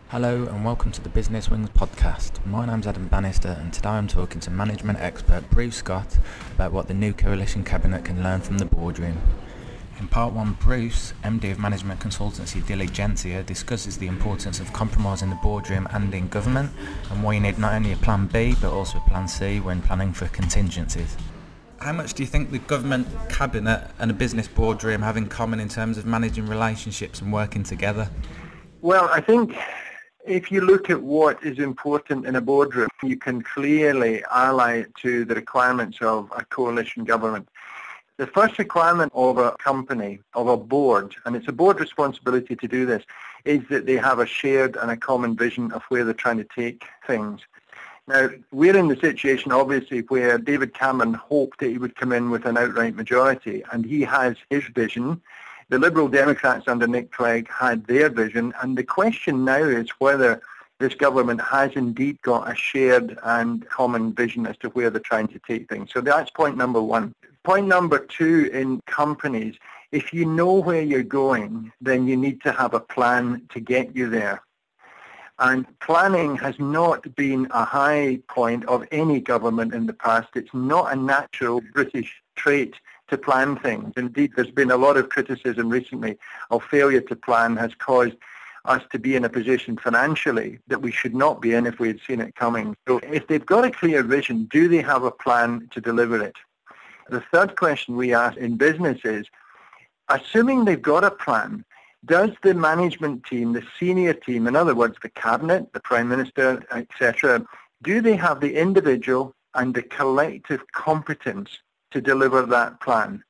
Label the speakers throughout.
Speaker 1: Hello and welcome to the BusinessWings podcast. My name's Adam Bannister and today I'm talking to management expert Bruce Scott about what the new coalition cabinet can learn from the boardroom. In part 1, Bruce, MD of management consultancy Diligencia, discusses the importance of compromise in the boardroom and in government and why you need not only a plan B but also a plan C when planning for contingencies. How much do you think the government cabinet and a business boardroom have in common in terms of managing relationships and working together?
Speaker 2: Well, I think if you look at what is important in a boardroom, you can clearly ally it to the requirements of a coalition government. The first requirement of a company, of a board, and it's a board responsibility to do this, is that they have a shared and a common vision of where they're trying to take things. Now, we're in the situation, obviously, where David Cameron hoped that he would come in with an outright majority, and he has his vision. The Liberal Democrats under Nick Clegg had their vision, and the question now is whether this government has indeed got a shared and common vision as to where they're trying to take things. So that's point number one. Point number two, in companies, if you know where you're going, then you need to have a plan to get you there. And planning has not been a high point of any government in the past. It's not a natural British trait to plan things. Indeed, there's been a lot of criticism recently of failure to plan has caused us to be in a position financially that we should not be in if we had seen it coming. So if they've got a clear vision, do they have a plan to deliver it? The third question we ask in business is, assuming they've got a plan, does the management team, the senior team, in other words, the cabinet, the prime minister, etc., do they have the individual and the collective competence to deliver that plan?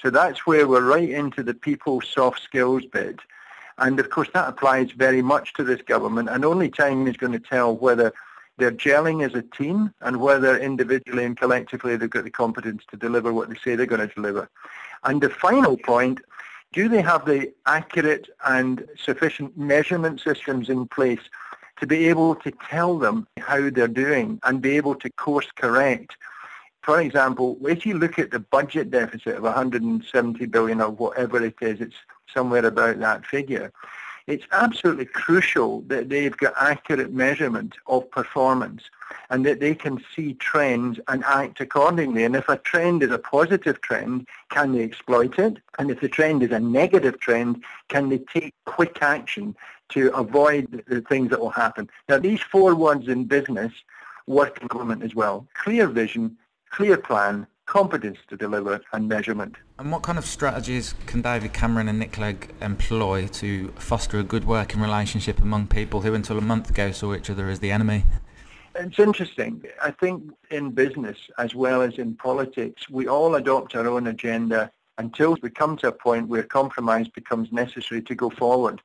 Speaker 2: So that's where we're right into the people soft skills bit. And of course that applies very much to this government, and only time is going to tell whether they're gelling as a team and whether individually and collectively they've got the competence to deliver what they say they're going to deliver. And the final point, do they have the accurate and sufficient measurement systems in place to be able to tell them how they're doing and be able to course correct? For example, if you look at the budget deficit of 170 billion or whatever it is, it's somewhere about that figure, it's absolutely crucial that they've got accurate measurement of performance and that they can see trends and act accordingly. And if a trend is a positive trend, can they exploit it? And if the trend is a negative trend, can they take quick action to avoid the things that will happen? Now, these 4 words in business work in government as well. Clear vision, clear plan, competence to deliver, and measurement.
Speaker 1: And what kind of strategies can David Cameron and Nick Clegg employ to foster a good working relationship among people who until a month ago saw each other as the enemy?
Speaker 2: It's interesting. I think in business as well as in politics, we all adopt our own agenda until we come to a point where compromise becomes necessary to go forward.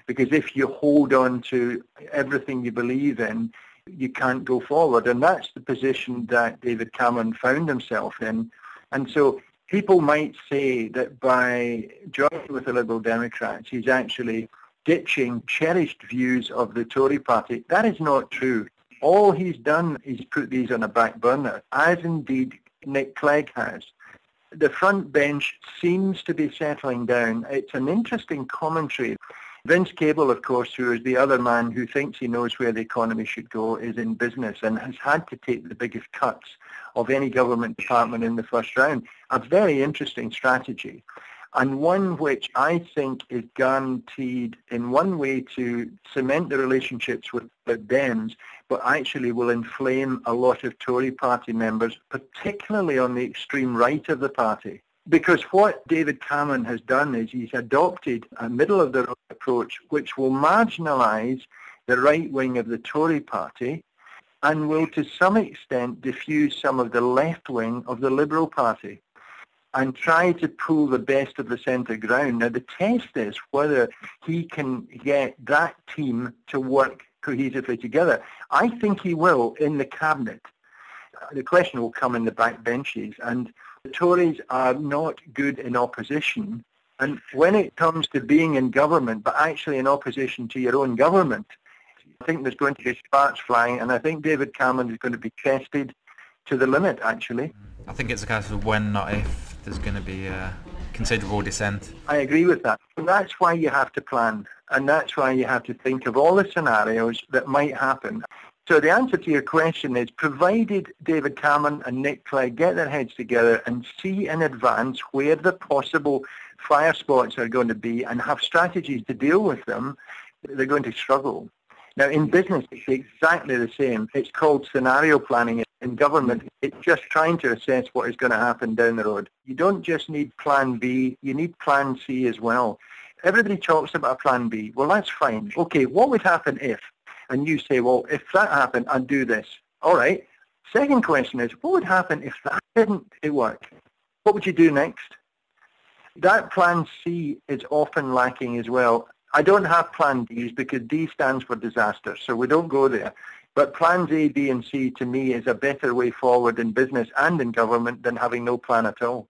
Speaker 2: Because if you hold on to everything you believe in, you can't go forward. And that's the position that David Cameron found himself in. And so people might say that by joining with the Liberal Democrats, he's actually ditching cherished views of the Tory party. That is not true. All he's done is put these on a back burner, as indeed Nick Clegg has. The front bench seems to be settling down. It's an interesting commentary. Vince Cable, of course, who is the other man who thinks he knows where the economy should go, is in business and has had to take the biggest cuts of any government department in the first round. A very interesting strategy, and one which I think is guaranteed in one way to cement the relationships with the Dems, but actually will inflame a lot of Tory party members, particularly on the extreme right of the party. Because what David Cameron has done is he's adopted a middle-of-the-road approach which will marginalise the right wing of the Tory party and will to some extent diffuse some of the left wing of the Liberal Party and try to pull the best of the centre ground. Now, the test is whether he can get that team to work cohesively together. I think he will in the cabinet. The question will come in the backbenches, and the Tories are not good in opposition. And when it comes to being in government, but actually in opposition to your own government, I think there's going to be sparks flying, and I think David Cameron is going to be tested to the limit, actually.
Speaker 1: I think it's a case of when, not if, there's going to be considerable dissent.
Speaker 2: I agree with that. And that's why you have to plan. And that's why you have to think of all the scenarios that might happen. So the answer to your question is, provided David Cameron and Nick Clegg get their heads together and see in advance where the possible fire spots are going to be and have strategies to deal with them, they're going to struggle. Now, in business, it's exactly the same. It's called scenario planning. In government, it's just trying to assess what is going to happen down the road. You don't just need plan B, you need plan C as well. Everybody talks about a plan B. Well, that's fine. Okay, what would happen if? And you say, well, if that happened, I'd do this. All right. Second question is, what would happen if that didn't work? What would you do next? That plan C is often lacking as well. I don't have plan Ds because D stands for disaster, so we don't go there. But plans A, B, and C to me is a better way forward in business and in government than having no plan at all.